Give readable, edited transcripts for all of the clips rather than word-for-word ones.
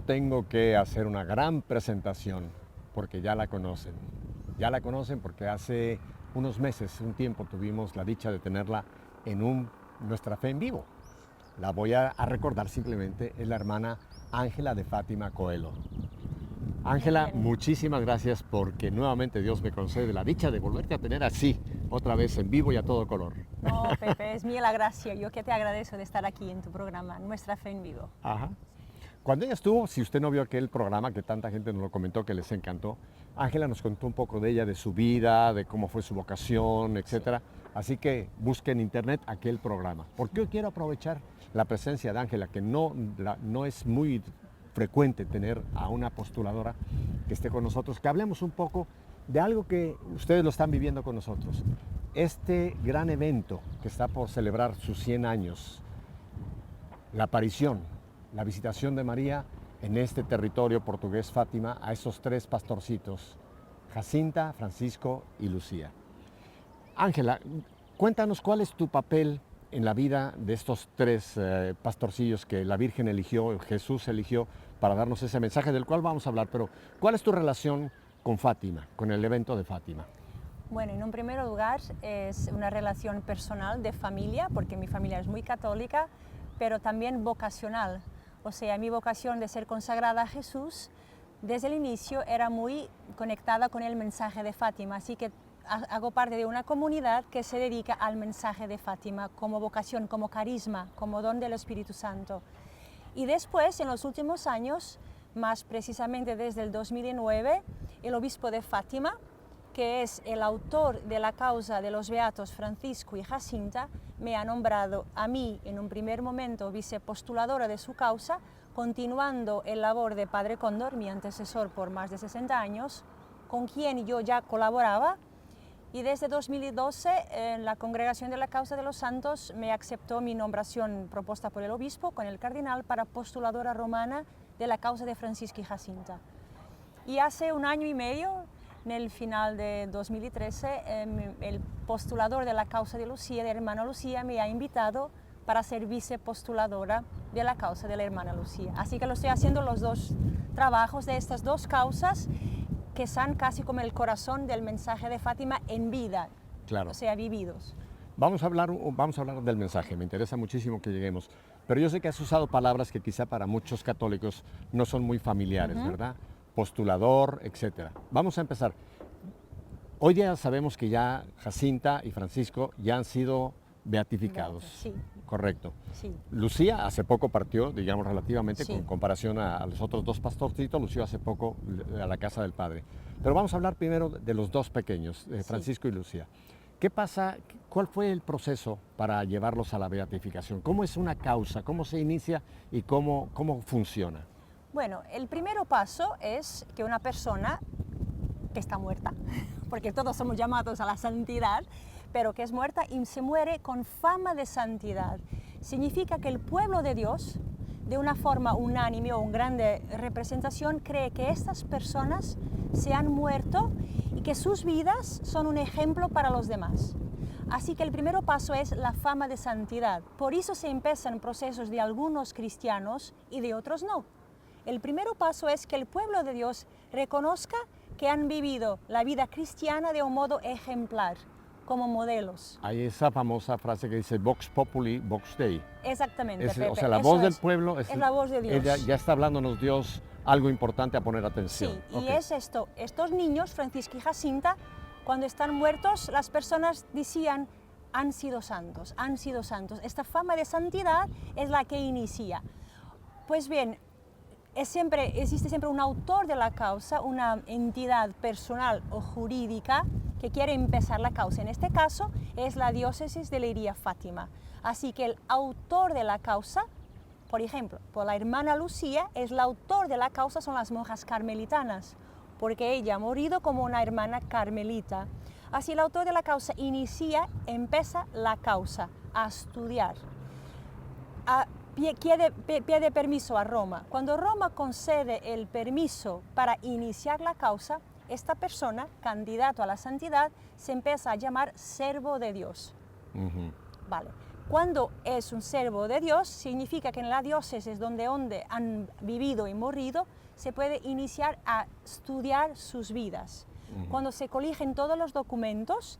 tengo que hacer una gran presentación porque ya la conocen. Ya la conocen porque hace unos meses, un tiempo, tuvimos la dicha de tenerla en Nuestra Fe en Vivo. La voy a recordar simplemente, es la hermana Ángela de Fátima Coelho. Ángela, muchísimas gracias porque nuevamente Dios me concede la dicha de volverte a tener así, otra vez en vivo y a todo color. No, Pepe, es mía la gracia. Yo que te agradezco de estar aquí en tu programa, Nuestra Fe en Vivo. Ajá. Cuando ella estuvo, si usted no vio aquel programa que tanta gente nos lo comentó que les encantó, Ángela nos contó un poco de ella, de su vida, de cómo fue su vocación, etcétera. Así que busque en internet aquel programa. Porque hoy quiero aprovechar la presencia de Ángela, que no es muy frecuente tener a una postuladora que esté con nosotros, que hablemos un poco de algo que ustedes lo están viviendo con nosotros. Este gran evento que está por celebrar sus 100 años, la aparición, la visitación de María en este territorio portugués Fátima a esos tres pastorcitos, Jacinta, Francisco y Lucía. Ángela, cuéntanos cuál es tu papel en la vida de estos tres pastorcillos que la Virgen eligió, Jesús eligió para darnos ese mensaje del cual vamos a hablar, pero ¿cuál es tu relación con Fátima, con el evento de Fátima? Bueno, en un primer lugar es una relación personal de familia, porque mi familia es muy católica, pero también vocacional. O sea, mi vocación de ser consagrada a Jesús desde el inicio era muy conectada con el mensaje de Fátima, así que hago parte de una comunidad que se dedica al mensaje de Fátima como vocación, como carisma, como don del Espíritu Santo. Y después, en los últimos años, más precisamente desde el 2009, el obispo de Fátima, que es el autor de la causa de los beatos Francisco y Jacinta, me ha nombrado a mí en un primer momento vicepostuladora de su causa, continuando el labor de Padre Cóndor, mi antecesor por más de 60 años, con quien yo ya colaboraba. Y desde 2012 la Congregación de la Causa de los Santos me aceptó mi nombración propuesta por el obispo con el cardenal para postuladora romana de la causa de Francisco y Jacinta. Y hace un año y medio, en el final de 2013, el postulador de la causa de Lucía, de la hermana Lucía, me ha invitado para ser vicepostuladora de la causa de la hermana Lucía. Así que lo estoy haciendo los dos trabajos de estas dos causas, que son casi como el corazón del mensaje de Fátima en vida, claro. O sea, vividos. Vamos a hablar del mensaje, me interesa muchísimo que lleguemos, pero yo sé que has usado palabras que quizá para muchos católicos no son muy familiares, ¿verdad? Postulador, etcétera. Vamos a empezar. Hoy día sabemos que ya Jacinta y Francisco ya han sido beatificados. Sí. Correcto. Sí. Lucía hace poco partió, digamos relativamente, Sí. con comparación a los otros dos pastorcitos, Lucía hace poco a la casa del Padre. Pero vamos a hablar primero de los dos pequeños, Francisco y Lucía. ¿Qué pasa? ¿Cuál fue el proceso para llevarlos a la beatificación? ¿Cómo es una causa? ¿Cómo se inicia y cómo funciona? Bueno, el primer paso es que una persona que está muerta, porque todos somos llamados a la santidad, pero que es muerta y se muere con fama de santidad. Significa que el pueblo de Dios, de una forma unánime o en grande representación, cree que estas personas se han muerto y que sus vidas son un ejemplo para los demás. Así que el primer paso es la fama de santidad. Por eso se empiezan procesos de algunos cristianos y de otros no. El primer paso es que el pueblo de Dios reconozca que han vivido la vida cristiana de un modo ejemplar, como modelos. Hay esa famosa frase que dice Vox Populi, Vox Dei. Exactamente, Pepe. O sea, la voz del pueblo es la voz de Dios. Ya está hablándonos Dios algo importante a poner atención. Sí, y es esto. Estos niños, Francisco y Jacinta, cuando están muertos, las personas decían, han sido santos, han sido santos. Esta fama de santidad es la que inicia. Pues bien, existe siempre un autor de la causa, una entidad personal o jurídica que quiere empezar la causa. En este caso es la diócesis de Leiria Fátima. Así que el autor de la causa, por ejemplo, por la hermana Lucía, el autor de la causa son las monjas carmelitanas, porque ella ha morido como una hermana carmelita. Así el autor de la causa empieza la causa a estudiar. Pide permiso a Roma. Cuando Roma concede el permiso para iniciar la causa, esta persona, candidato a la santidad, se empieza a llamar servo de Dios. Vale. Cuando es un siervo de Dios, significa que en la diócesis donde han vivido y morido, se puede iniciar a estudiar sus vidas. Cuando se coligen todos los documentos,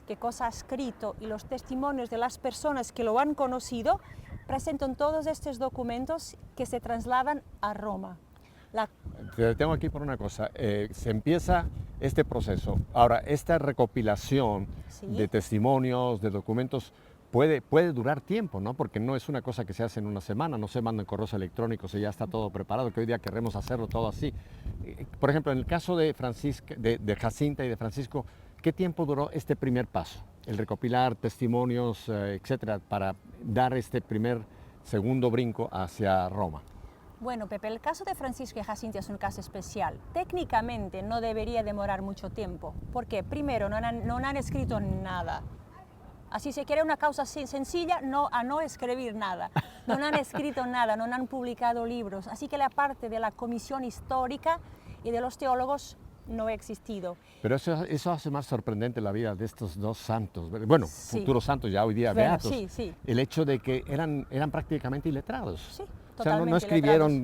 que cosa ha escrito y los testimonios de las personas que lo han conocido, presentan todos estos documentos que se trasladan a Roma. Te detengo aquí por una cosa. Se empieza este proceso. Ahora, esta recopilación de testimonios, de documentos, puede durar tiempo, ¿no? Porque no es una cosa que se hace en una semana, no se mandan correos electrónicos y ya está todo preparado, que hoy día queremos hacerlo todo así. Por ejemplo, en el caso de Jacinta y de Francisco, ¿qué tiempo duró este primer paso? El recopilar testimonios, etcétera, para dar este segundo brinco hacia Roma. Bueno, Pepe, el caso de Francisco y Jacinta es un caso especial. Técnicamente no debería demorar mucho tiempo, porque primero no han escrito nada. Así se quiere una causa sencilla, no escribir nada. No han escrito nada, no han publicado libros. Así que la parte de la comisión histórica y de los teólogos no ha existido. Pero eso hace más sorprendente la vida de estos dos santos, bueno, sí. futuros santos ya hoy día beatos. Sí, sí. El hecho de que eran prácticamente iletrados. Sí, o sea, no escribieron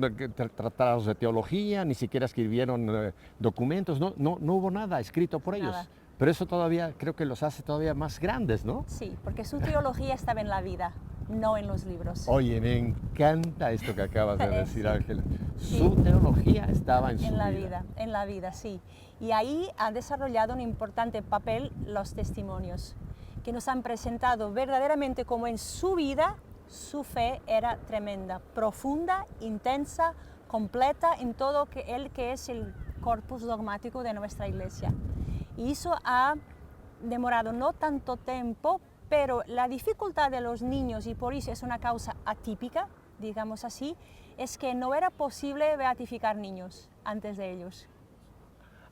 tratados de teología, ni siquiera escribieron documentos, no hubo nada escrito por ellos. Nada. Pero eso todavía creo que los hace todavía más grandes, ¿no? Sí, porque su teología estaba en la vida, no en los libros. Oye, me encanta esto que acabas de decir, sí. Ángela. Sí. Su teología estaba en su vida. En la vida, sí. Y ahí han desarrollado un importante papel los testimonios, que nos han presentado verdaderamente como en su vida su fe era tremenda, profunda, intensa, completa en todo que es el corpus dogmático de nuestra Iglesia. Y eso ha demorado no tanto tiempo, pero la dificultad de los niños, y por eso es una causa atípica, digamos así, es que no era posible beatificar niños antes de ellos.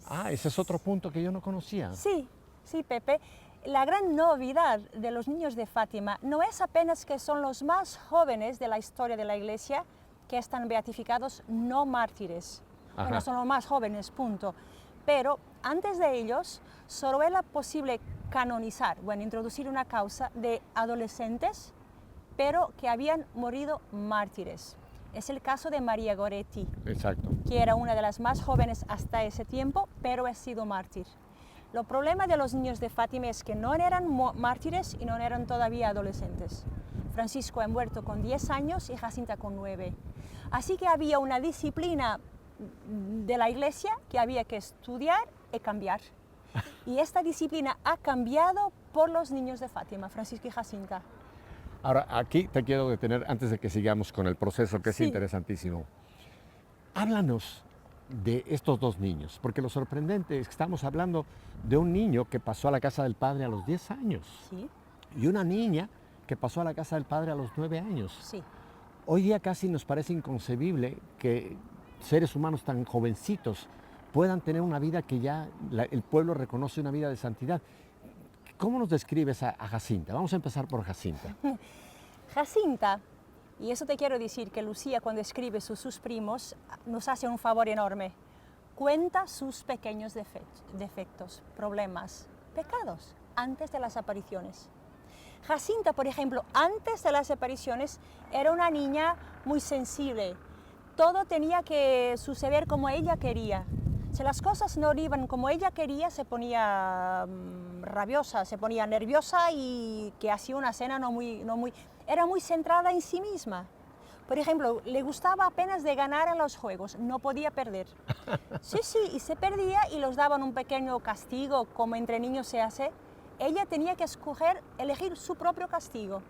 Ah, ese es otro punto que yo no conocía. Sí, sí, Pepe. La gran novedad de los niños de Fátima no es apenas que son los más jóvenes de la historia de la Iglesia que están beatificados, no mártires. Ajá. Bueno, son los más jóvenes, punto. Pero antes de ellos solo era posible canonizar, introducir una causa de adolescentes, pero que habían morido mártires. Es el caso de María Goretti, Exacto. que era una de las más jóvenes hasta ese tiempo, pero ha sido mártir. El problema de los niños de Fátima es que no eran mártires y no eran todavía adolescentes. Francisco ha muerto con 10 años y Jacinta con 9. Así que había una disciplina de la Iglesia que había que estudiar y cambiar. Y esta disciplina ha cambiado por los niños de Fátima, Francisco y Jacinta. Ahora, aquí te quiero detener antes de que sigamos con el proceso, que es Sí. interesantísimo. Háblanos de estos dos niños, porque lo sorprendente es que estamos hablando de un niño que pasó a la casa del padre a los 10 años Sí, y una niña que pasó a la casa del padre a los 9 años. sí. Hoy día casi nos parece inconcebible que seres humanos tan jovencitos puedan tener una vida que ya el pueblo reconoce una vida de santidad. ¿Cómo nos describes a Jacinta? Vamos a empezar por Jacinta. Jacinta, y eso te quiero decir que Lucía cuando escribe sus primos nos hace un favor enorme. Cuenta sus pequeños defectos, problemas, pecados antes de las apariciones. Jacinta, por ejemplo, antes de las apariciones era una niña muy sensible. Todo tenía que suceder como ella quería. Si las cosas no iban como ella quería, se ponía rabiosa, se ponía nerviosa y que hacía una escena era muy centrada en sí misma. Por ejemplo, le gustaba apenas de ganar en los juegos, no podía perder. Sí, y se perdía y los daban un pequeño castigo, como entre niños se hace. Ella tenía que elegir su propio castigo.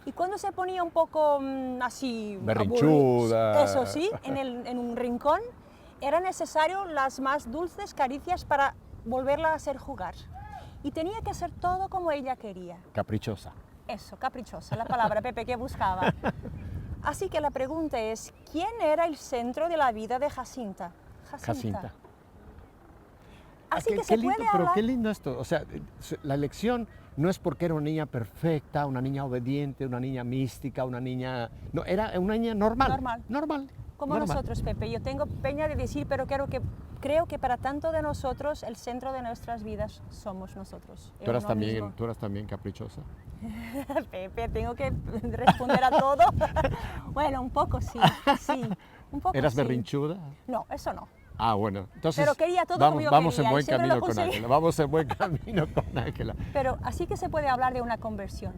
Y cuando se ponía un poco así... berrinchuda. Eso sí, en un rincón, era necesario las más dulces caricias para volverla a hacer jugar. Y tenía que hacer todo como ella quería. Caprichosa. Eso, caprichosa, la palabra, Pepe, que buscaba. Así que la pregunta es, ¿quién era el centro de la vida de Jacinta? Jacinta. Así que qué se lindo, puede pero hablar... qué lindo esto. O sea, la elección no es porque era una niña perfecta, una niña obediente, una niña mística, una niña... No, era una niña normal. Normal. Como nosotros, Pepe. Yo tengo pena de decir, pero creo que para tanto de nosotros, el centro de nuestras vidas somos nosotros. ¿Tú eras también caprichosa? Pepe, tengo que responder a todo. Bueno, un poco sí, sí. Un poco ¿Eras sí. berrinchuda? No, eso no. Ah, bueno. Entonces, Pero quería todo vamos, como yo vamos quería, en y buen siempre lo camino con conseguí. Ángela. Vamos en buen camino con Ángela. Pero así que se puede hablar de una conversión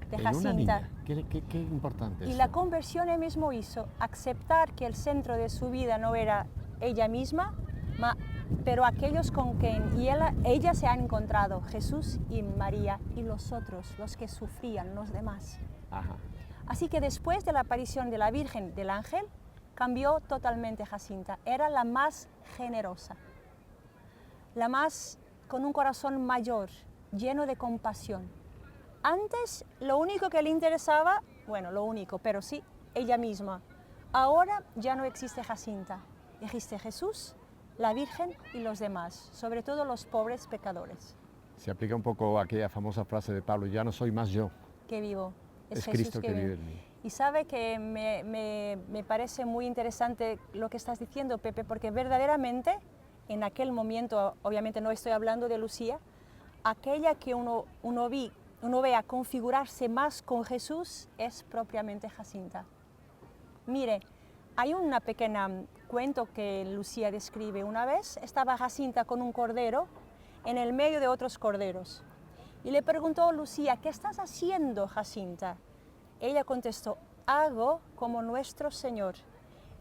de En una Jacinta. niña. Qué importante Y es. la conversión él mismo hizo aceptar que el centro de su vida no era ella misma, pero aquellos con quien ella se ha encontrado, Jesús y María y los otros, los que sufrían, los demás. Ajá. Así que después de la aparición de la Virgen del Ángel, cambió totalmente Jacinta. Era la más generosa, la más con un corazón mayor, lleno de compasión. Antes lo único que le interesaba, bueno, lo único, pero sí, ella misma. Ahora ya no existe Jacinta, existe Jesús, la Virgen y los demás, sobre todo los pobres pecadores. Se aplica un poco aquella famosa frase de Pablo, ya no soy más yo, Que vivo, es Jesús Cristo que vive en mí. Y sabe que me parece muy interesante lo que estás diciendo, Pepe, porque verdaderamente en aquel momento, obviamente no estoy hablando de Lucía, aquella que uno ve a configurarse más con Jesús es propiamente Jacinta. Mire, hay una pequeña cuento que Lucía describe. Una vez estaba Jacinta con un cordero en el medio de otros corderos y le preguntó a Lucía, ¿qué estás haciendo, Jacinta? Ella contestó, hago como nuestro Señor,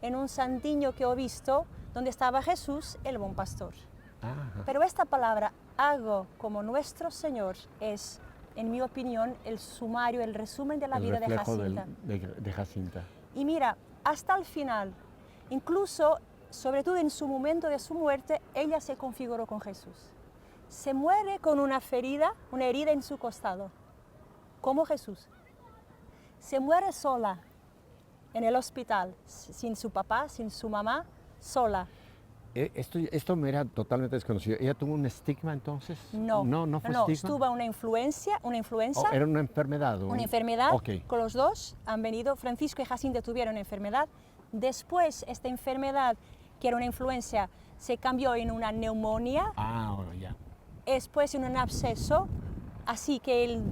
en un santiño que he visto donde estaba Jesús, el buen pastor. Ajá. Pero esta palabra, hago como nuestro Señor, es, en mi opinión, el sumario, el resumen de la vida de reflejo Jacinta. de Jacinta. Y mira, hasta el final, incluso, sobre todo en su momento de su muerte, ella se configuró con Jesús. Se muere con una herida en su costado, como Jesús. Se muere sola en el hospital, sin su papá, sin su mamá, sola. Esto me era totalmente desconocido. ¿Ella tuvo un estigma entonces? No, no fue estigma. tuvo una influencia. Oh, ¿era una enfermedad? Una enfermedad. Okay. Con los dos han venido, Francisco y Jacinta tuvieron una enfermedad. Después, esta enfermedad, que era una influencia, se cambió en una neumonía. Ah, bueno, ya. Después en un absceso. Así que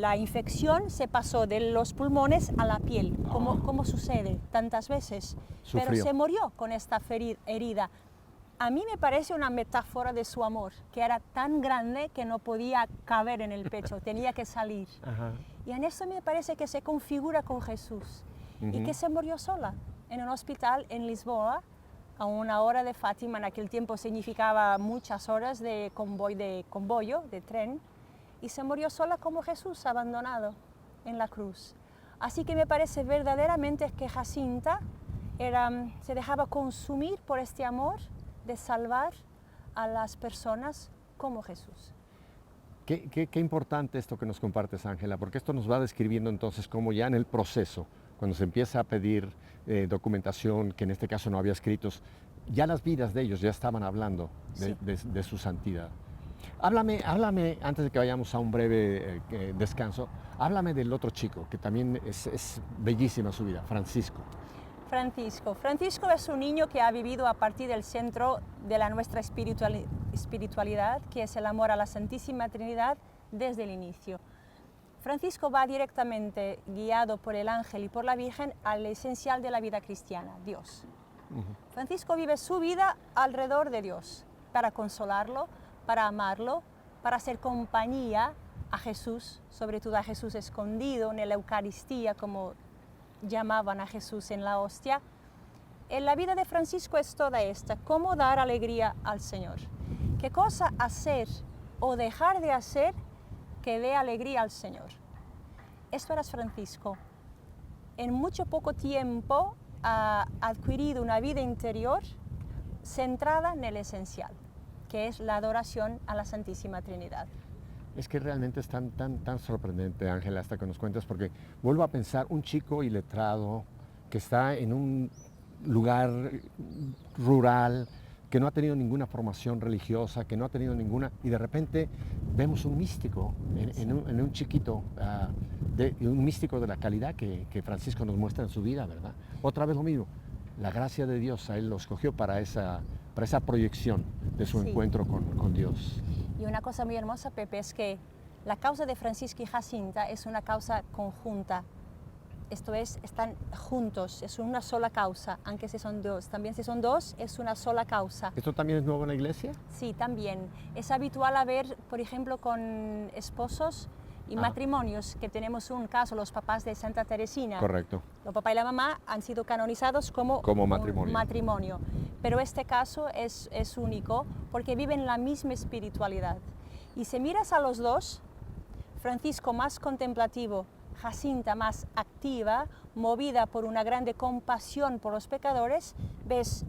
la infección se pasó de los pulmones a la piel, como sucede tantas veces. Sufrió. Pero se murió con esta herida. A mí me parece una metáfora de su amor, que era tan grande que no podía caber en el pecho, tenía que salir. Ajá. Y en eso me parece que se configura con Jesús y que se murió sola en un hospital en Lisboa, a una hora de Fátima. En aquel tiempo significaba muchas horas de convoyo, de tren. Y se murió sola como Jesús, abandonado en la cruz. Así que me parece verdaderamente que Jacinta se dejaba consumir por este amor de salvar a las personas como Jesús. Qué importante esto que nos compartes, Ángela, porque esto nos va describiendo entonces cómo ya en el proceso, cuando se empieza a pedir documentación, que en este caso no había escritos, ya las vidas de ellos ya estaban hablando de su santidad. Háblame, antes de que vayamos a un breve descanso, háblame del otro chico, que también es bellísima su vida, Francisco. Francisco es un niño que ha vivido a partir del centro de nuestra espiritualidad, que es el amor a la Santísima Trinidad desde el inicio. Francisco va directamente, guiado por el ángel y por la Virgen, al esencial de la vida cristiana, Dios. Francisco vive su vida alrededor de Dios, para consolarlo, para amarlo, para hacer compañía a Jesús, sobre todo a Jesús escondido en la Eucaristía, como llamaban a Jesús en la hostia. En la vida de Francisco es toda esta, cómo dar alegría al Señor. ¿Qué cosa hacer o dejar de hacer que dé alegría al Señor? Esto era Francisco. En mucho poco tiempo ha adquirido una vida interior centrada en el esencial, que es la adoración a la Santísima Trinidad. Es que realmente es tan sorprendente, Ángela, hasta que nos cuentas, porque vuelvo a pensar, un chico iletrado que está en un lugar rural, que no ha tenido ninguna formación religiosa, que no ha tenido ninguna, y de repente vemos un místico en un chiquito, un místico de la calidad que Francisco nos muestra en su vida, ¿verdad? Otra vez lo mismo, la gracia de Dios a él lo escogió para esa proyección de su encuentro con Dios. Y una cosa muy hermosa, Pepe, es que La causa de Francisco y Jacinta es una causa conjunta. Esto es, están juntos, es una sola causa, aunque si son dos. También si son dos, es una sola causa. ¿Esto también es nuevo en la iglesia? Sí, también. Es habitual a ver, por ejemplo, con esposos y matrimonios, que tenemos un caso, los papás de Santa Teresina. Correcto. El papá y la mamá han sido canonizados como matrimonio. Un matrimonio. Pero este caso es único porque viven la misma espiritualidad. Y si miras a los dos, Francisco más contemplativo, Jacinta más activa, movida por una grande compasión por los pecadores, ves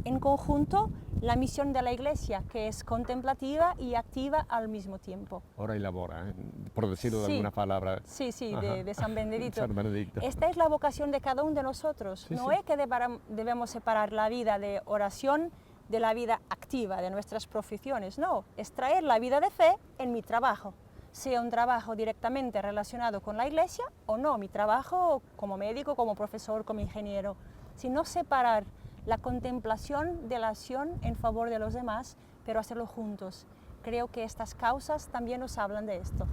en conjunto la misión de la Iglesia, que es contemplativa y activa al mismo tiempo. Ora y labora, por decirlo de Sí. alguna palabra. Sí, de San Benedicto. San Benedicto. Esta es la vocación de cada uno de nosotros. Sí, No sí. es que debemos separar la vida de oración de la vida activa, de nuestras profesiones. No, es traer la vida de fe en mi trabajo. Sea un trabajo directamente relacionado con la Iglesia o no, mi trabajo como médico, como profesor, como ingeniero. Sino separar la contemplación de la acción en favor de los demás, pero hacerlo juntos. Creo que estas causas también nos hablan de esto.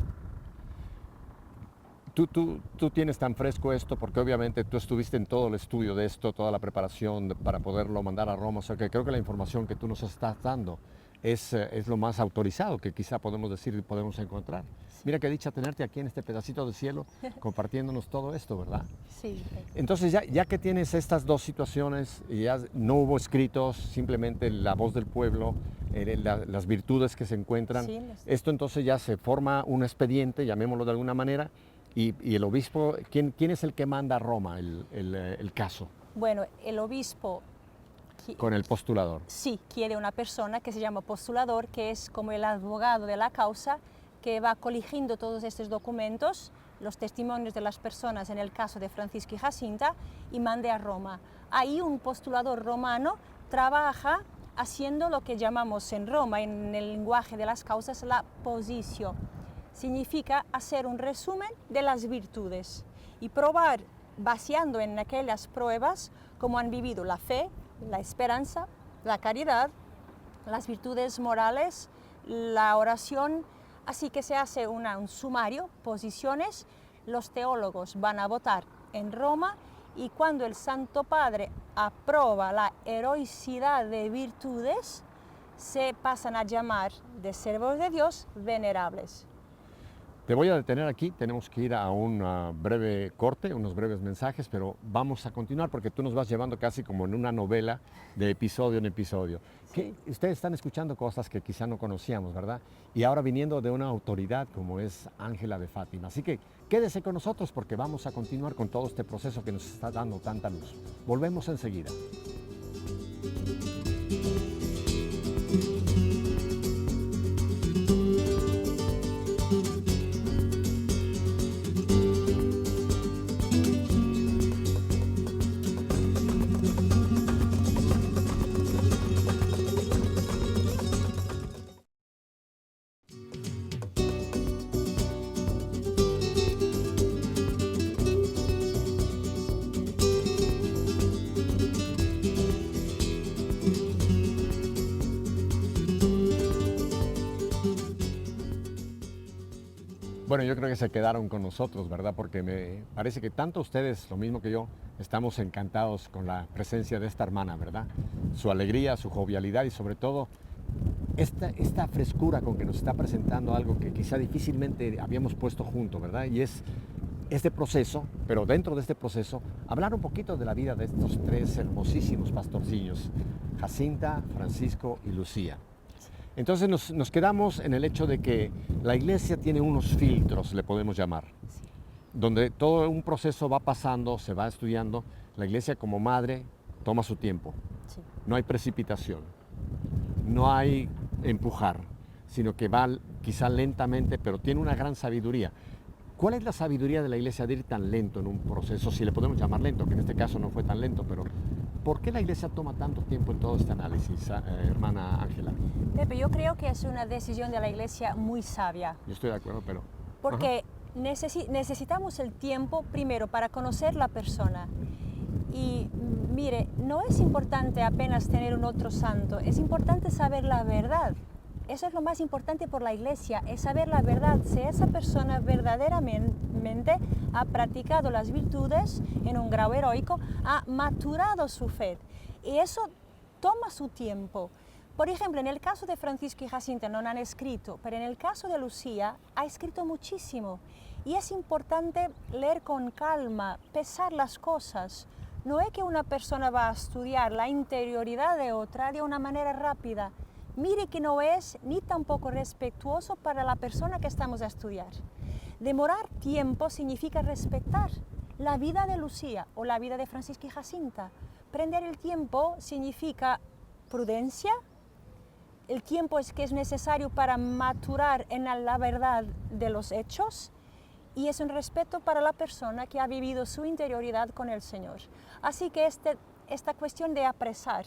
Tú tienes tan fresco esto porque obviamente tú estuviste en todo el estudio de esto, toda la preparación para poderlo mandar a Roma, o sea que creo que la información que tú nos estás dando es lo más autorizado que quizá podemos decir y podemos encontrar. Mira qué dicha tenerte aquí en este pedacito de cielo compartiéndonos todo esto, ¿verdad? Sí. Entonces ya que tienes estas dos situaciones, y ya no hubo escritos, simplemente la voz del pueblo, las virtudes que se encuentran, Sí, esto entonces ya se forma un expediente, llamémoslo de alguna manera, y el obispo, ¿quién es el que manda a Roma el caso? Bueno, el obispo Con el postulador. sí quiere una persona que se llama postulador, que es como el abogado de la causa, que va coligiendo todos estos documentos, los testimonios de las personas en el caso de Francisco y Jacinta, y mande a Roma. Ahí un postulador romano trabaja haciendo lo que llamamos en Roma, en el lenguaje de las causas, la positio. Significa hacer un resumen de las virtudes y probar, vaciando en aquellas pruebas, cómo han vivido la fe, la esperanza, la caridad, las virtudes morales, la oración. Así que se hace un sumario, posiciones, los teólogos van a votar en Roma y cuando el Santo Padre aprueba la heroicidad de virtudes, se pasan a llamar de siervos de Dios venerables. Te voy a detener aquí, tenemos que ir a un breve corte, unos breves mensajes, pero vamos a continuar porque tú nos vas llevando casi como en una novela de episodio en episodio. Sí. Ustedes están escuchando cosas que quizá no conocíamos, ¿verdad? Y ahora viniendo de una autoridad como es Ángela de Fátima. Así que quédese con nosotros porque vamos a continuar con todo este proceso que nos está dando tanta luz. Volvemos enseguida. Bueno, yo creo que se quedaron con nosotros, ¿verdad? Porque me parece que tanto ustedes, lo mismo que yo, estamos encantados con la presencia de esta hermana, ¿verdad? Su alegría, su jovialidad y sobre todo esta frescura con que nos está presentando algo que quizá difícilmente habíamos puesto junto, ¿verdad? Y es este proceso, pero dentro de este proceso, hablar un poquito de la vida de estos tres hermosísimos pastorcillos, Jacinta, Francisco y Lucía. Entonces nos quedamos en el hecho de que la iglesia tiene unos filtros, le podemos llamar, donde todo un proceso va pasando, se va estudiando. La iglesia como madre toma su tiempo, Sí. no hay precipitación, no hay empujar, sino que va quizá lentamente, pero tiene una gran sabiduría. ¿Cuál es la sabiduría de la iglesia de ir tan lento en un proceso, si le podemos llamar lento, que en este caso no fue tan lento, pero ¿por qué la iglesia toma tanto tiempo en todo este análisis, hermana Ángela? Pepe, yo creo que es una decisión de la Iglesia muy sabia, Yo estoy de acuerdo, pero... porque necesitamos el tiempo primero para conocer la persona. Y mire, no es importante apenas tener un otro santo, es importante saber la verdad. Eso es lo más importante por la Iglesia, es saber la verdad, si esa persona verdaderamente ha practicado las virtudes en un grado heroico, ha maturado su fe. Y eso toma su tiempo. Por ejemplo, en el caso de Francisco y Jacinta no han escrito, pero en el caso de Lucía ha escrito muchísimo. Y es importante leer con calma, pesar las cosas. No es que una persona va a estudiar la interioridad de otra de una manera rápida. Mire que no es ni tampoco respetuoso para la persona que estamos a estudiar. Demorar tiempo significa respetar la vida de Lucía o la vida de Francisco y Jacinta. Prender el tiempo significa prudencia. El tiempo es que es necesario para maturar en la verdad de los hechos y es un respeto para la persona que ha vivido su interioridad con el Señor. Así que esta cuestión de apresar,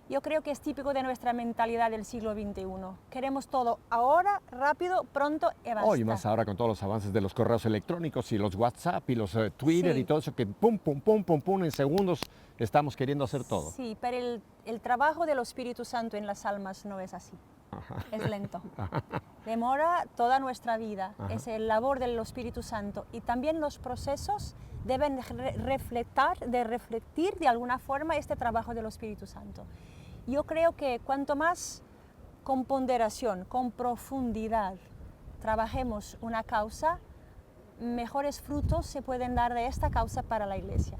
yo creo que es típico de nuestra mentalidad del siglo XXI. Queremos todo ahora, rápido, pronto y basta. Y más ahora con todos los avances de los correos electrónicos y los WhatsApp y los Twitter Sí. y todo eso que pum, pum, pum, pum, pum, en segundos estamos queriendo hacer todo. Sí, pero el trabajo del Espíritu Santo en las almas no es así. Es lento. Demora toda nuestra vida. Es el labor del Espíritu Santo. Y también los procesos deben reflectir de alguna forma este trabajo del Espíritu Santo. Yo creo que cuanto más con ponderación, con profundidad, trabajemos una causa, mejores frutos se pueden dar de esta causa para la Iglesia.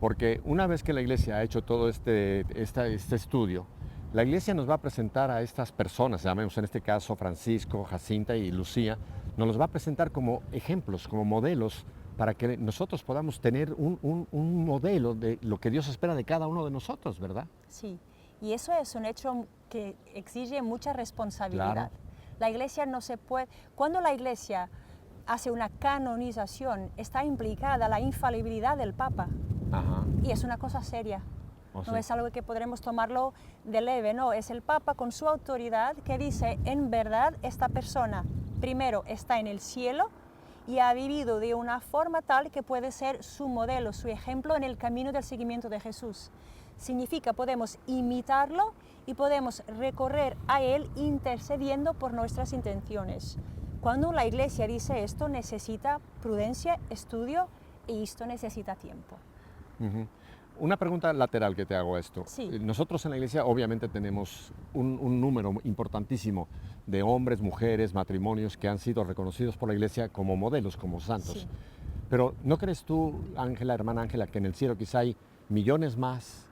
Porque una vez que la Iglesia ha hecho todo este estudio, la Iglesia nos va a presentar a estas personas, llamemos en este caso Francisco, Jacinta y Lucía, nos los va a presentar como ejemplos, como modelos, para que nosotros podamos tener un modelo de lo que Dios espera de cada uno de nosotros, ¿verdad? Sí, y eso es un hecho que exige mucha responsabilidad. Claro. La Iglesia no se puede... Cuando la Iglesia hace una canonización, está implicada la infalibilidad del Papa. Ajá. Y es una cosa seria. ¿Oh, No sí? es algo que podremos tomarlo de leve, no. Es el Papa con su autoridad que dice, en verdad, esta persona, primero, está en el cielo y ha vivido de una forma tal que puede ser su modelo, su ejemplo en el camino del seguimiento de Jesús. Significa, podemos imitarlo y podemos recorrer a Él intercediendo por nuestras intenciones. Cuando la Iglesia dice esto, necesita prudencia, estudio y esto necesita tiempo. Ujú. Una pregunta lateral que te hago a esto. Sí. Nosotros en la Iglesia obviamente tenemos un número importantísimo de hombres, mujeres, matrimonios que han sido reconocidos por la Iglesia como modelos, como santos. Sí. Pero ¿no crees tú, Ángela, hermana Ángela, que en el cielo quizá hay millones más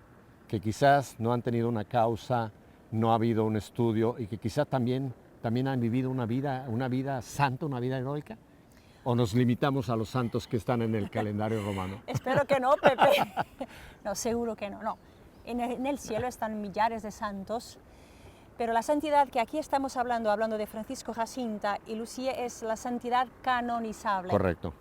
que quizás no han tenido una causa, no ha habido un estudio y que quizás también han vivido una vida santa, una vida heroica? ¿O nos limitamos a los santos que están en el calendario romano? Espero que no, Pepe. No, seguro que no. No. En el cielo están millares de santos, pero la santidad que aquí estamos hablando de Francisco, Jacinta y Lucía, es la santidad canonizable. Correcto.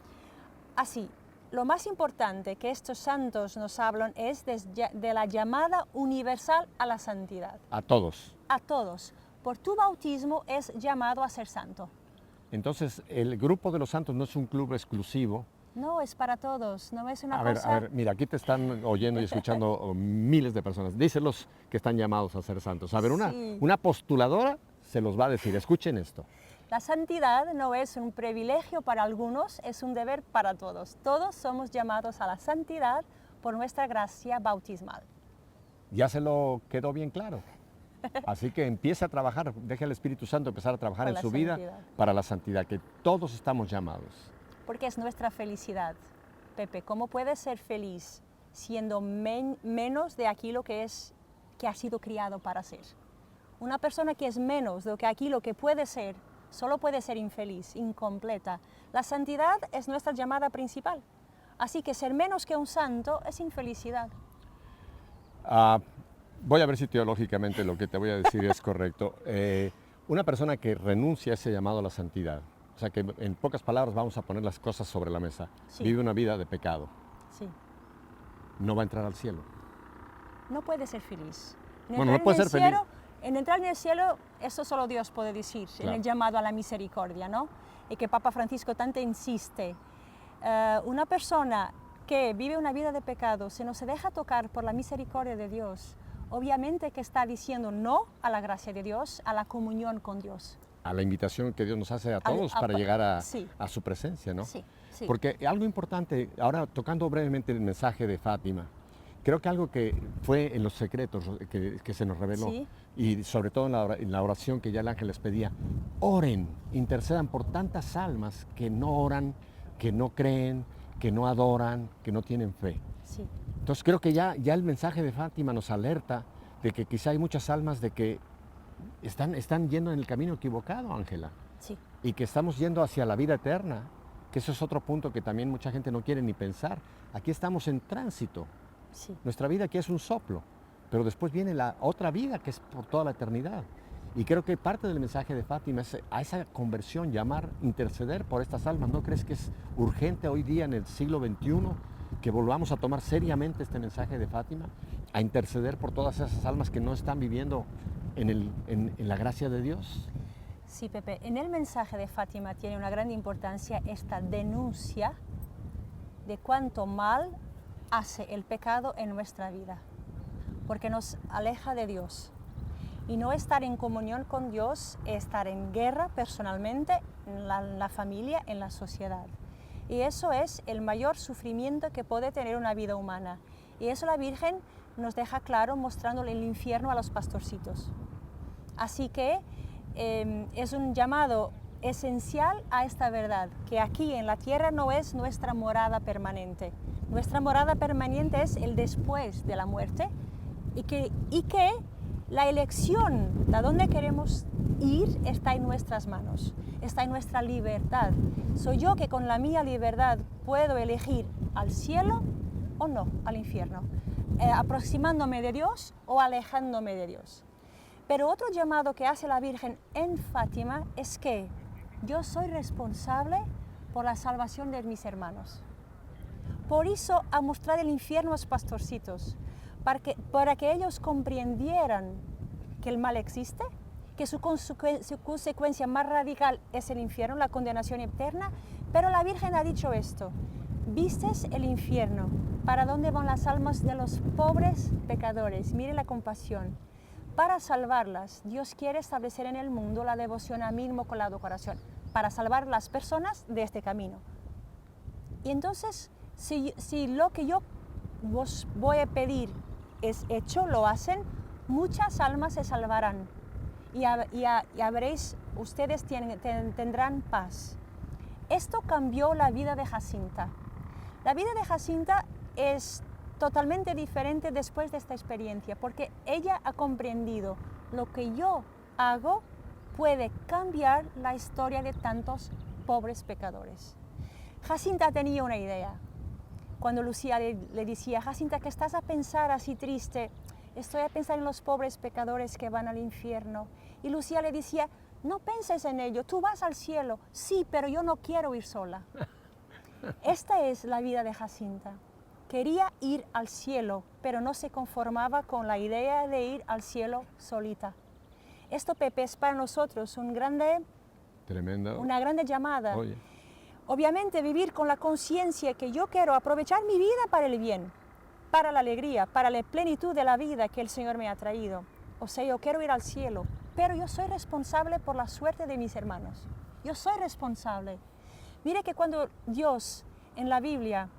Así, lo más importante que estos santos nos hablan es de la llamada universal a la santidad. A todos. A todos. Por tu bautismo es llamado a ser santo. Entonces, el grupo de los santos no es un club exclusivo. No, es para todos, no es una A cosa... ver, mira, aquí te están oyendo y escuchando miles de personas. Díselos que están llamados a ser santos. A ver, Sí. una postuladora se los va a decir. Escuchen esto. La santidad no es un privilegio para algunos, es un deber para todos. Todos somos llamados a la santidad por nuestra gracia bautismal. Ya se lo quedó bien claro. Así que empieza a trabajar, deje al Espíritu Santo empezar a trabajar Por en la su vida santidad. para la santidad, que todos estamos llamados. Porque es nuestra felicidad. Pepe, ¿cómo puedes ser feliz siendo menos de aquello que ha sido criado para ser? Una persona que es menos de aquello que puede ser, solo puede ser infeliz, incompleta. La santidad es nuestra llamada principal. Así que ser menos que un santo es infelicidad. Voy a ver si teológicamente lo que te voy a decir es correcto. Una persona que renuncia a ese llamado a la santidad, o sea que en pocas palabras vamos a poner las cosas sobre la mesa, Sí. vive una vida de pecado, Sí. no va a entrar al cielo. No puede ser feliz. En Bueno, no entrar puede en el ser feliz. cielo- En entrar en el cielo, eso solo Dios puede decir, en Claro. el llamado a la misericordia, ¿no? Y que Papa Francisco tanto insiste. Una persona que vive una vida de pecado, si no se deja tocar por la misericordia de Dios, obviamente que está diciendo no a la gracia de Dios, a la comunión con Dios. A la invitación que Dios nos hace a todos para llegar sí. a su presencia, ¿no? Sí, sí. Porque algo importante, ahora tocando brevemente el mensaje de Fátima, creo que algo que fue en los secretos que se nos reveló, Sí. y sobre todo en la oración que ya el ángel les pedía, oren, intercedan por tantas almas que no oran, que no creen, que no adoran, que no tienen fe. Sí. Entonces creo que ya el mensaje de Fátima nos alerta de que quizá hay muchas almas de que están yendo en el camino equivocado, Ángela, Sí. y que estamos yendo hacia la vida eterna, que eso es otro punto que también mucha gente no quiere ni pensar. Aquí estamos en tránsito. Sí. Nuestra vida aquí es un soplo, pero después viene la otra vida que es por toda la eternidad. Y creo que parte del mensaje de Fátima es a esa conversión, llamar, interceder por estas almas. ¿No crees que es urgente hoy día en el siglo XXI que volvamos a tomar seriamente este mensaje de Fátima? A interceder por todas esas almas que no están viviendo en la gracia de Dios. Sí, Pepe, en el mensaje de Fátima tiene una gran importancia esta denuncia de cuánto mal hace el pecado en nuestra vida, porque nos aleja de Dios. Y no estar en comunión con Dios es estar en guerra personalmente, en la familia, en la sociedad. Y eso es el mayor sufrimiento que puede tener una vida humana. Y eso la Virgen nos deja claro mostrándole el infierno a los pastorcitos. Así que es un llamado esencial a esta verdad, que aquí en la tierra no es nuestra morada permanente. Nuestra morada permanente es el después de la muerte y que la elección de dónde queremos ir está en nuestras manos, está en nuestra libertad. Soy yo que con la mía libertad puedo elegir al cielo o no, al infierno, aproximándome de Dios o alejándome de Dios. Pero otro llamado que hace la Virgen en Fátima es que yo soy responsable por la salvación de mis hermanos. Por eso ha mostrado el infierno a los pastorcitos, para que ellos comprendieran que el mal existe, que su consecuencia más radical es el infierno, la condenación eterna, pero la Virgen ha dicho esto: ¿vistes el infierno? ¿Para dónde van las almas de los pobres pecadores? Mire la compasión. Para salvarlas, Dios quiere establecer en el mundo la devoción a mí mismo con la adoración, para salvar las personas de este camino. Y entonces, si lo que yo os voy a pedir es hecho, lo hacen, muchas almas se salvarán y veréis, ustedes tendrán paz. Esto cambió la vida de Jacinta. La vida de Jacinta es totalmente diferente después de esta experiencia, porque ella ha comprendido lo que yo hago puede cambiar la historia de tantos pobres pecadores. Jacinta tenía una idea. Cuando Lucía le decía: Jacinta, ¿qué estás a pensar así triste? Estoy a pensar en los pobres pecadores que van al infierno. Y Lucía le decía: no penses en ello, tú vas al cielo. Sí, pero yo no quiero ir sola. Esta es la vida de Jacinta. Quería ir al cielo, pero no se conformaba con la idea de ir al cielo solita. Esto, Pepe, es para nosotros una grande llamada. Oye. Obviamente vivir con la conciencia que yo quiero aprovechar mi vida para el bien, para la alegría, para la plenitud de la vida que el Señor me ha traído. O sea, yo quiero ir al cielo, pero yo soy responsable por la suerte de mis hermanos. Yo soy responsable. Mire que cuando Dios, en la Biblia,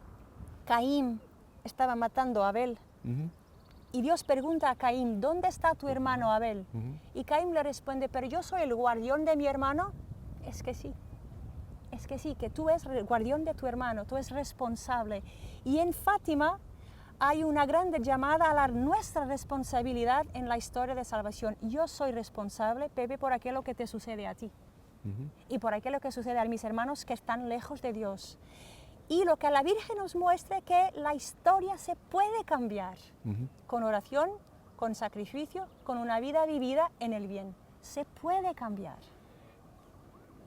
Caín estaba matando a Abel, y Dios pregunta a Caín: ¿dónde está tu hermano Abel? Y Caín le responde: ¿pero yo soy el guardián de mi hermano? Es que sí. Es que sí, que tú eres el guardián de tu hermano, tú eres responsable. Y en Fátima hay una grande llamada a nuestra responsabilidad en la historia de salvación. Yo soy responsable, Pepe, por aquello que te sucede a ti. Y por aquello que sucede a mis hermanos que están lejos de Dios. Y lo que la Virgen nos muestra es que la historia se puede cambiar con oración, con sacrificio, con una vida vivida en el bien. Se puede cambiar.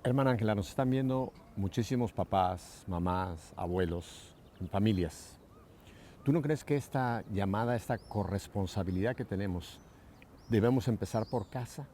Hermana Ángela, nos están viendo muchísimos papás, mamás, abuelos, familias. ¿Tú no crees que esta llamada, esta corresponsabilidad que tenemos, debemos empezar por casa?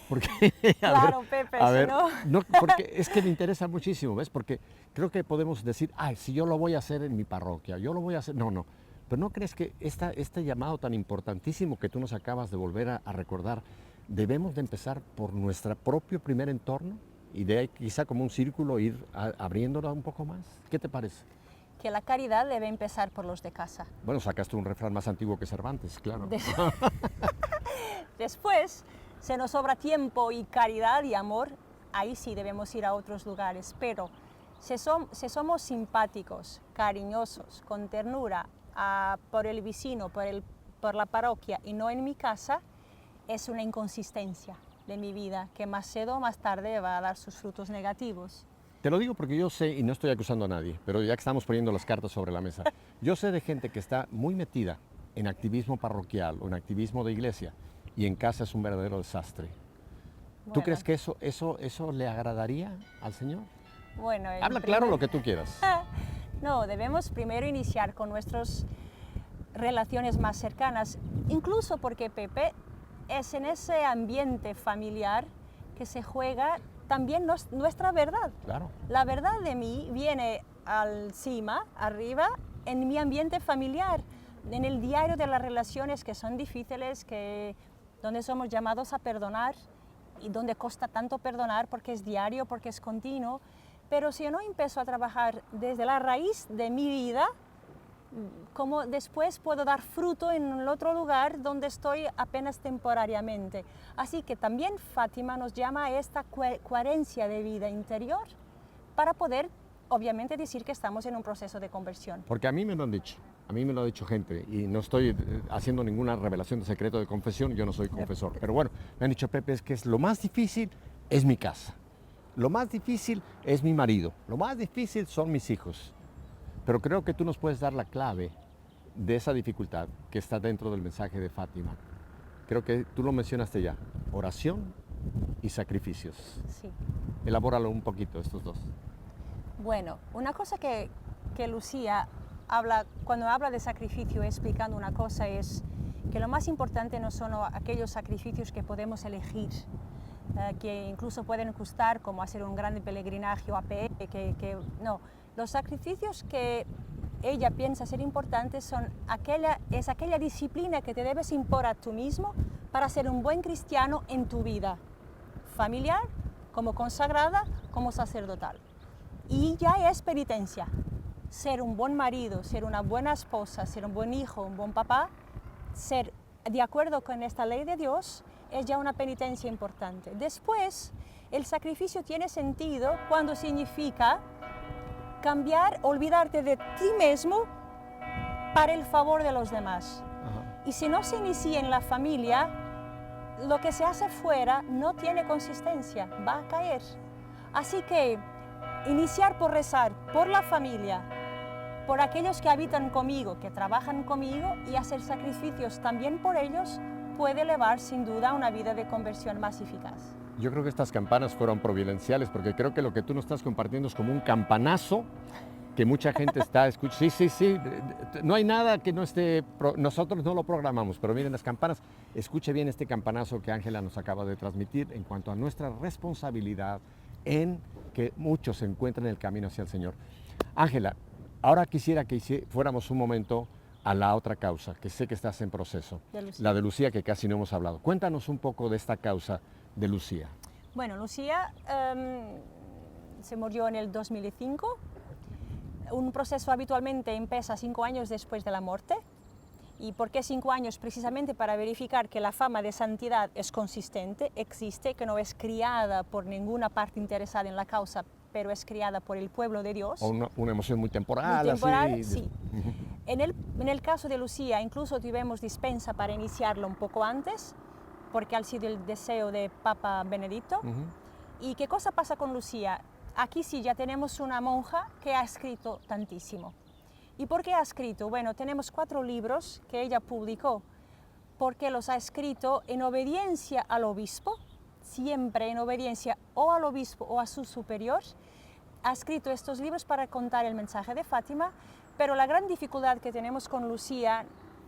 Porque, Claro, Pepe, si no... porque es que me interesa muchísimo, ¿ves? Porque creo que podemos decir: ay, si yo lo voy a hacer en mi parroquia, yo lo voy a hacer... No, Pero ¿no crees que este llamado tan importantísimo que tú nos acabas de volver a recordar, debemos de empezar por nuestro propio primer entorno y de ahí quizá como un círculo ir abriéndolo un poco más? ¿Qué te parece? Que la caridad debe empezar por los de casa. Bueno, sacaste un refrán más antiguo que Cervantes, claro. Después, se nos sobra tiempo y caridad y amor, ahí sí debemos ir a otros lugares, pero si somos simpáticos, cariñosos, con ternura, por el vecino, por la parroquia y no en mi casa, es una inconsistencia de mi vida que más cedo o más tarde va a dar sus frutos negativos. Te lo digo porque yo sé, y no estoy acusando a nadie, pero ya que estamos poniendo las cartas sobre la mesa, yo sé de gente que está muy metida en activismo parroquial o en activismo de iglesia y en casa es un verdadero desastre. ¿Tú Bueno. crees que eso le agradaría al Señor? Bueno, Habla claro lo que tú quieras. No, debemos primero iniciar con nuestras relaciones más cercanas, incluso porque Pepe es en ese ambiente familiar que se juega también nuestra verdad. Claro. La verdad de mí viene arriba, en mi ambiente familiar, en el diario de las relaciones que son difíciles, donde somos llamados a perdonar y donde cuesta tanto perdonar porque es diario, porque es continuo. Pero si yo no empiezo a trabajar desde la raíz de mi vida, ¿cómo después puedo dar fruto en el otro lugar donde estoy apenas temporariamente? Así que también Fátima nos llama a esta coherencia de vida interior para poder, obviamente, decir que estamos en un proceso de conversión. Porque a mí me lo han dicho. A mí me lo ha dicho gente y no estoy haciendo ninguna revelación de secreto de confesión, yo no soy confesor. Pero bueno, me han dicho, Pepe, es que lo más difícil es mi casa. Lo más difícil es mi marido. Lo más difícil son mis hijos. Pero creo que tú nos puedes dar la clave de esa dificultad que está dentro del mensaje de Fátima. Creo que tú lo mencionaste ya. Oración y sacrificios. Sí. Elabóralo un poquito, estos dos. Bueno, una cosa que Lucía habla, cuando habla de sacrificio, explicando una cosa, es que lo más importante no son aquellos sacrificios que podemos elegir, que incluso pueden costar, como hacer un gran peregrinaje o a pie, no. Los sacrificios que ella piensa ser importantes son aquella disciplina que te debes imponer a tú mismo para ser un buen cristiano en tu vida familiar, como consagrada, como sacerdotal. Y ya es penitencia. Ser un buen marido, ser una buena esposa, ser un buen hijo, un buen papá, ser de acuerdo con esta ley de Dios, es ya una penitencia importante. Después, el sacrificio tiene sentido cuando significa cambiar, olvidarte de ti mismo para el favor de los demás. Ajá. Y si no se inicia en la familia, lo que se hace fuera no tiene consistencia, va a caer. Así que iniciar por rezar por la familia, por aquellos que habitan conmigo, que trabajan conmigo, y hacer sacrificios también por ellos, puede elevar sin duda a una vida de conversión más eficaz. Yo creo que estas campanas fueron providenciales porque creo que lo que tú nos estás compartiendo es como un campanazo que mucha gente está escuchando. Sí, no hay nada que no esté, nosotros no lo programamos, pero miren las campanas, escuche bien este campanazo que Ángela nos acaba de transmitir en cuanto a nuestra responsabilidad en que muchos se encuentren en el camino hacia el Señor. Ángela, ahora quisiera que fuéramos un momento a la otra causa, que sé que estás en proceso, la de Lucía, que casi no hemos hablado. Cuéntanos un poco de esta causa de Lucía. Bueno, Lucía se murió en el 2005. Un proceso habitualmente empieza 5 años después de la muerte. ¿Y por qué 5 años? Precisamente para verificar que la fama de santidad es consistente, existe, que no es criada por ninguna parte interesada en la causa, pero es criada por el pueblo de Dios. O una emoción muy temporal. Muy temporal, así. Sí. En el caso de Lucía, incluso tuvimos dispensa para iniciarlo un poco antes, porque ha sido el deseo de Papa Benedicto. ¿Y qué cosa pasa con Lucía? Aquí sí ya tenemos una monja que ha escrito tantísimo. ¿Y por qué ha escrito? Bueno, tenemos 4 libros que ella publicó, porque los ha escrito en obediencia al obispo, siempre en obediencia o al obispo o a su superior. Ha escrito estos libros para contar el mensaje de Fátima, pero la gran dificultad que tenemos con Lucía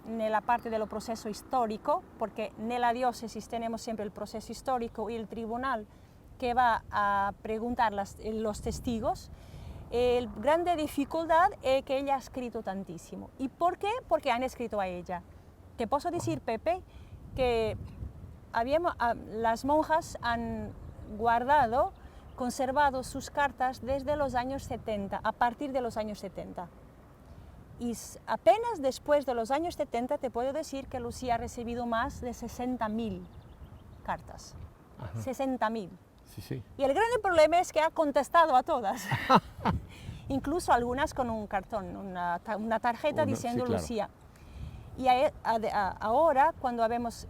en la parte del proceso histórico, porque en la diócesis tenemos siempre el proceso histórico y el tribunal que va a preguntar los testigos, La grande dificultad es que ella ha escrito tantísimo. ¿Y por qué? Porque han escrito a ella. Te puedo decir, Pepe, que las monjas han conservado sus cartas desde los años 70, a partir de los años 70. Y apenas después de los años 70 te puedo decir que Lucía ha recibido más de 60.000 cartas. 60.000. Sí, sí. Y el gran problema es que ha contestado a todas. Incluso algunas con un cartón, una tarjeta diciendo sí, claro. Lucía. Y ahora, cuando vemos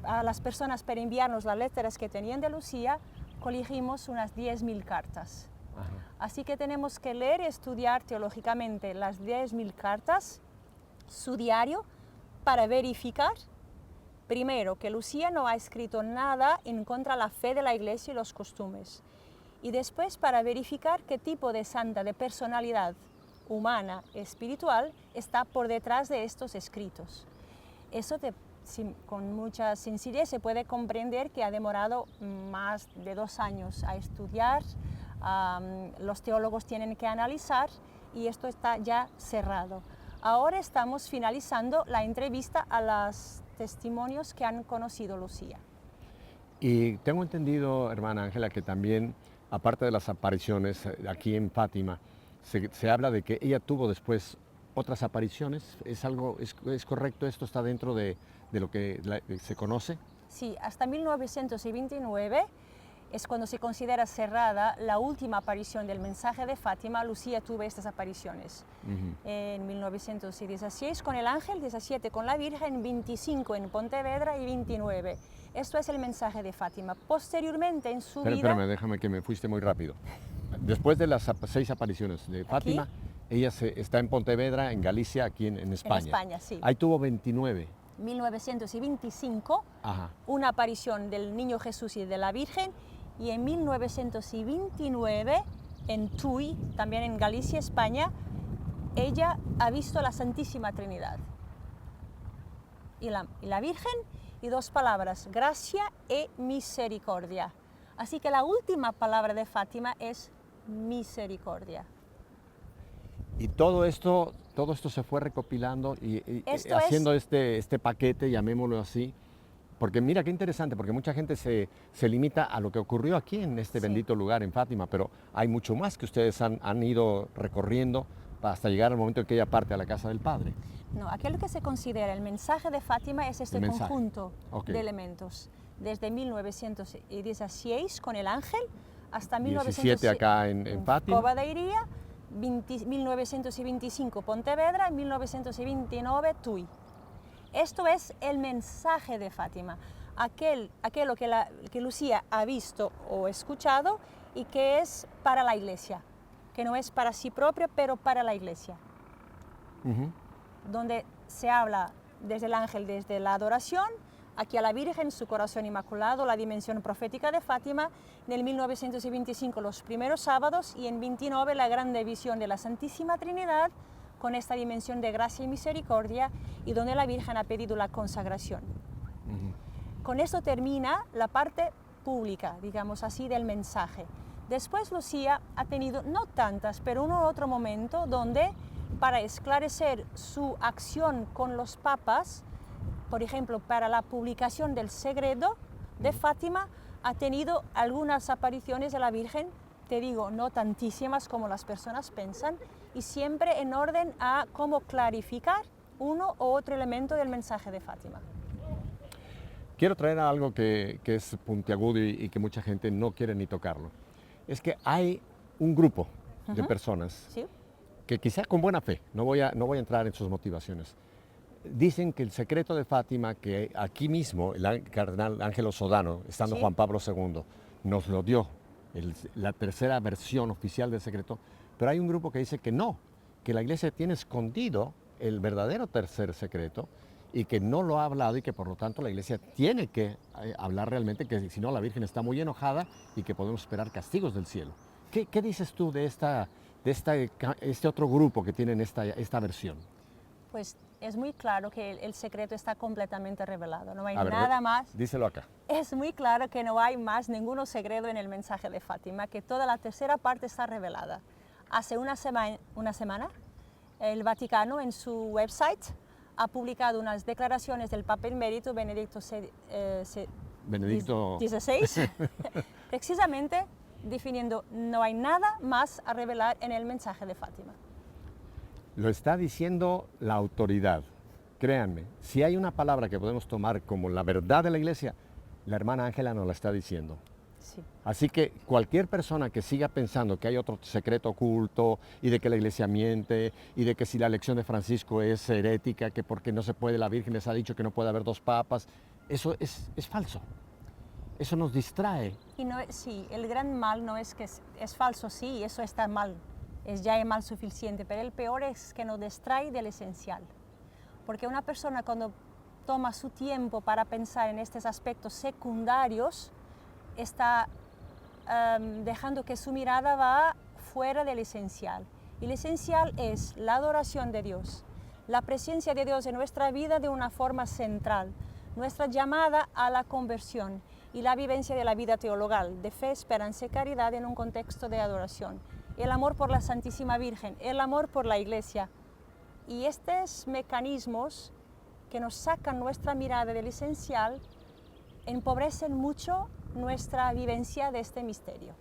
a las personas para enviarnos las letras que tenían de Lucía, colegimos unas 10.000 cartas. Ajá. Así que tenemos que leer y estudiar teológicamente las 10.000 cartas, su diario, para verificar, primero, que Lucía no ha escrito nada en contra de la fe de la Iglesia y los costumbres. Y después para verificar qué tipo de santa, de personalidad humana, espiritual, está por detrás de estos escritos. Eso con mucha sencillez se puede comprender que ha demorado más de 2 años a estudiar, los teólogos tienen que analizar y esto está ya cerrado. Ahora estamos finalizando la entrevista a los testimonios que han conocido Lucía. Y tengo entendido, hermana Ángela, que también, aparte de las apariciones aquí en Fátima, se habla de que ella tuvo después otras apariciones. ¿Es correcto? ¿Esto está dentro de lo que se conoce? Sí, hasta 1929 es cuando se considera cerrada la última aparición del mensaje de Fátima. Lucía tuvo estas apariciones. En 1916 con el ángel, 17 con la Virgen, 25 en Pontevedra y 29. Esto es el mensaje de Fátima. Posteriormente en su vida... Espérame, déjame que me fuiste muy rápido. Después de las 6 apariciones de Fátima, ella está en Pontevedra, en Galicia, aquí en España. En España, sí. Ahí tuvo 29. 1925, Ajá. Una aparición del Niño Jesús y de la Virgen, y en 1929, en Tui, también en Galicia, España, ella ha visto la Santísima Trinidad. Y la Virgen, y 2 palabras, gracia y misericordia. Así que la última palabra de Fátima es misericordia. Y todo esto se fue recopilando y haciendo este paquete, llamémoslo así, porque mira qué interesante, porque mucha gente se limita a lo que ocurrió aquí en este bendito lugar, en Fátima, pero hay mucho más que ustedes han ido recorriendo hasta llegar al momento en que ella parte a la casa del Padre. No, aquello que se considera el mensaje de Fátima es este conjunto de elementos, desde 1916 con el ángel hasta 17 acá en Fátima. Cova de Iría, 1925 Pontevedra y 1929 Tui. Esto es el mensaje de Fátima, aquello que Lucía ha visto o escuchado y que es para la Iglesia, que no es para sí propia, pero para la Iglesia. Donde se habla desde el ángel, desde la adoración, aquí a la Virgen, su corazón inmaculado, la dimensión profética de Fátima, en el 1925 los primeros sábados y en 29 la grande visión de la Santísima Trinidad con esta dimensión de gracia y misericordia y donde la Virgen ha pedido la consagración. Con esto termina la parte pública, digamos así, del mensaje. Después Lucía ha tenido, no tantas, pero uno u otro momento donde para esclarecer su acción con los papas, por ejemplo, para la publicación del Segredo de Fátima, ha tenido algunas apariciones de la Virgen, te digo, no tantísimas como las personas piensan, y siempre en orden a cómo clarificar uno u otro elemento del mensaje de Fátima. Quiero traer algo que es puntiagudo y que mucha gente no quiere ni tocarlo. Es que hay un grupo de personas que quizá con buena fe, no voy a entrar en sus motivaciones, dicen que el secreto de Fátima, que aquí mismo el cardenal Ángelo Sodano, estando Juan Pablo II, nos lo dio, la tercera versión oficial del secreto, pero hay un grupo que dice que no, que la Iglesia tiene escondido el verdadero tercer secreto y que no lo ha hablado y que por lo tanto la Iglesia tiene que hablar realmente, que si no la Virgen está muy enojada y que podemos esperar castigos del cielo. ¿Qué dices tú de este otro grupo que tienen esta versión? Pues es muy claro que el secreto está completamente revelado. No hay A ver, nada más. díselo acá. Es muy claro que no hay más ningún secreto en el mensaje de Fátima, que toda la tercera parte está revelada. Hace una semana, el Vaticano en su website ha publicado unas declaraciones del Papa Emérito Benedicto XVI, precisamente definiendo no hay nada más a revelar en el mensaje de Fátima. Lo está diciendo la autoridad. Créanme, si hay una palabra que podemos tomar como la verdad de la Iglesia, la hermana Ángela nos la está diciendo. Sí. Así que cualquier persona que siga pensando que hay otro secreto oculto y de que la Iglesia miente y de que si la elección de Francisco es herética, que porque no se puede, la Virgen les ha dicho que no puede haber dos papas, eso es falso. Eso nos distrae. Y no, sí, el gran mal no es que es falso, sí, eso está mal, ya es mal suficiente, pero el peor es que nos distrae del esencial. Porque una persona cuando toma su tiempo para pensar en estos aspectos secundarios, está dejando que su mirada va fuera del esencial. Y el esencial es la adoración de Dios, la presencia de Dios en nuestra vida de una forma central, nuestra llamada a la conversión y la vivencia de la vida teologal, de fe, esperanza y caridad en un contexto de adoración. El amor por la Santísima Virgen, el amor por la Iglesia. Y estos mecanismos que nos sacan nuestra mirada del esencial empobrecen mucho nuestra vivencia de este misterio.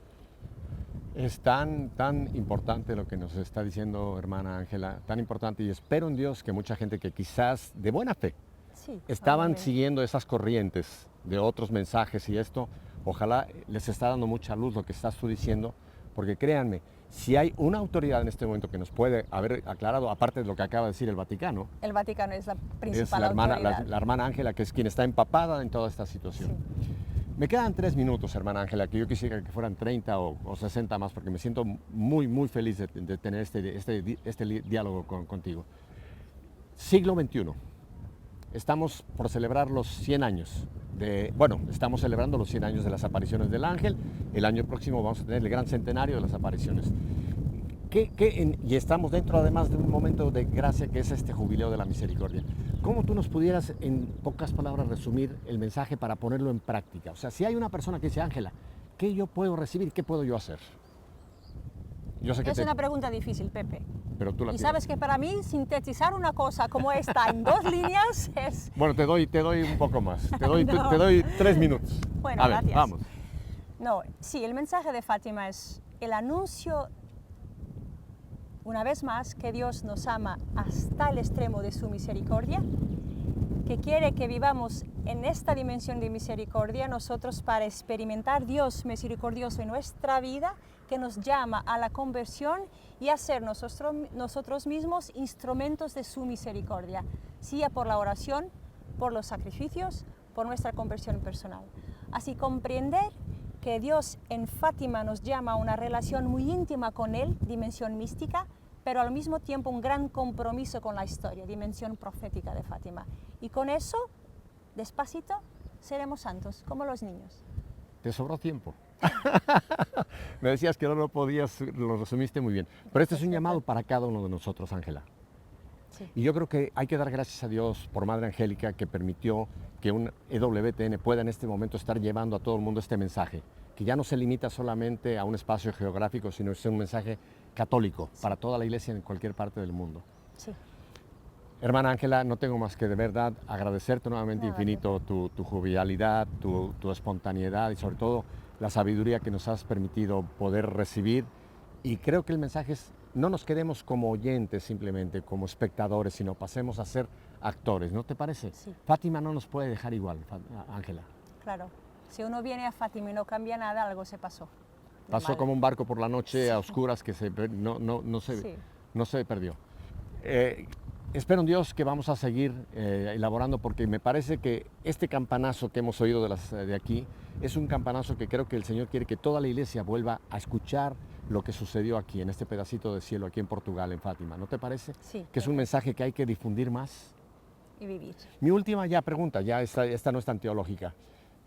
Es tan importante lo que nos está diciendo hermana Ángela, tan importante, y espero en Dios que mucha gente que quizás de buena fe Sí, estaban obviamente. siguiendo esas corrientes de otros mensajes y esto, ojalá les está dando mucha luz lo que estás tú diciendo, porque créanme, si hay una autoridad en este momento que nos puede haber aclarado, aparte de lo que acaba de decir el Vaticano, El Vaticano es la es principal la hermana, autoridad. la hermana Ángela, que es quien está empapada en toda esta situación. Sí. Me quedan 3 minutos, hermana Ángela, que yo quisiera que fueran 30 o 60 más, porque me siento muy feliz de tener este diálogo contigo. Siglo XXI. Estamos por celebrar los 100 años. Estamos celebrando los 100 años de las apariciones del ángel. El año próximo vamos a tener el gran centenario de las apariciones. Y estamos dentro además de un momento de gracia que es este jubileo de la misericordia. ¿Cómo tú nos pudieras en pocas palabras resumir el mensaje para ponerlo en práctica? O sea, si hay una persona que dice, Ángela, ¿qué yo puedo recibir? ¿Qué puedo yo hacer? Yo sé que Es una pregunta difícil, Pepe. pero tú la Y tienes. sabes que para mí sintetizar una cosa como esta en 2 líneas es... Bueno, te doy un poco más. Te doy, No. te doy 3 minutos. Bueno, A ver, gracias. vamos. No, sí, el mensaje de Fátima es el anuncio, una vez más, que Dios nos ama hasta el extremo de su misericordia, que quiere que vivamos en esta dimensión de misericordia nosotros para experimentar Dios misericordioso en nuestra vida, que nos llama a la conversión y a ser nosotros mismos instrumentos de su misericordia, sea por la oración, por los sacrificios, por nuestra conversión personal. Así comprender que Dios en Fátima nos llama a una relación muy íntima con Él, dimensión mística, pero al mismo tiempo un gran compromiso con la historia, dimensión profética de Fátima. Y con eso, despacito, seremos santos, como los niños. Te sobró tiempo. Me decías que no lo podías, lo resumiste muy bien. Pero este es un llamado para cada uno de nosotros, Ángela. Sí. Y yo creo que hay que dar gracias a Dios por Madre Angélica que permitió que un EWTN pueda en este momento estar llevando a todo el mundo este mensaje, que ya no se limita solamente a un espacio geográfico, sino es un mensaje católico para toda la iglesia en cualquier parte del mundo. Sí. Hermana Ángela, no tengo más que de verdad agradecerte nuevamente Nada, infinito tu jovialidad, tu espontaneidad y sobre todo la sabiduría que nos has permitido poder recibir. Y creo que el mensaje es, no nos quedemos como oyentes simplemente, como espectadores, sino pasemos a ser actores, ¿no te parece? Sí. Fátima no nos puede dejar igual, Ángela. Claro. Si uno viene a Fátima y no cambia nada, algo se pasó. de Pasó mal. como un barco por la noche a oscuras que Sí. no se perdió. Espero en Dios que vamos a seguir elaborando porque me parece que este campanazo que hemos oído de aquí es un campanazo que creo que el Señor quiere que toda la iglesia vuelva a escuchar lo que sucedió aquí, en este pedacito de cielo, aquí en Portugal, en Fátima. ¿No te parece? Sí, Que es un mensaje que hay que difundir más. Y vivir. Mi última pregunta, esta no es tan teológica.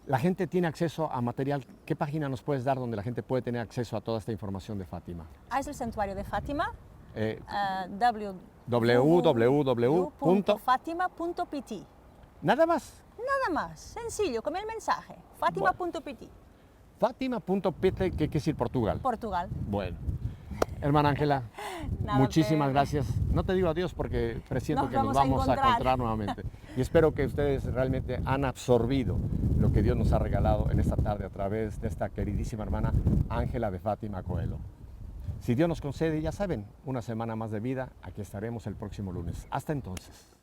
La gente tiene acceso a material. ¿Qué página nos puedes dar donde la gente puede tener acceso a toda esta información de Fátima? Es el santuario de Fátima, Eh, www.fatima.pt. Nada más. Nada más, sencillo, como el mensaje. Fatima.pt. Fatima.pt, que quiere decir Portugal. Portugal. Bueno. Hermana Ángela, Nada, muchísimas Pedro. gracias. No te digo adiós porque presiento Nos que nos vamos a vamos a encontrar. encontrar nuevamente. Y espero que ustedes realmente han absorbido lo que Dios nos ha regalado en esta tarde a través de esta queridísima hermana Ángela de Fátima Coelho. Si Dios nos concede, ya saben, una semana más de vida, aquí estaremos el próximo lunes. Hasta entonces.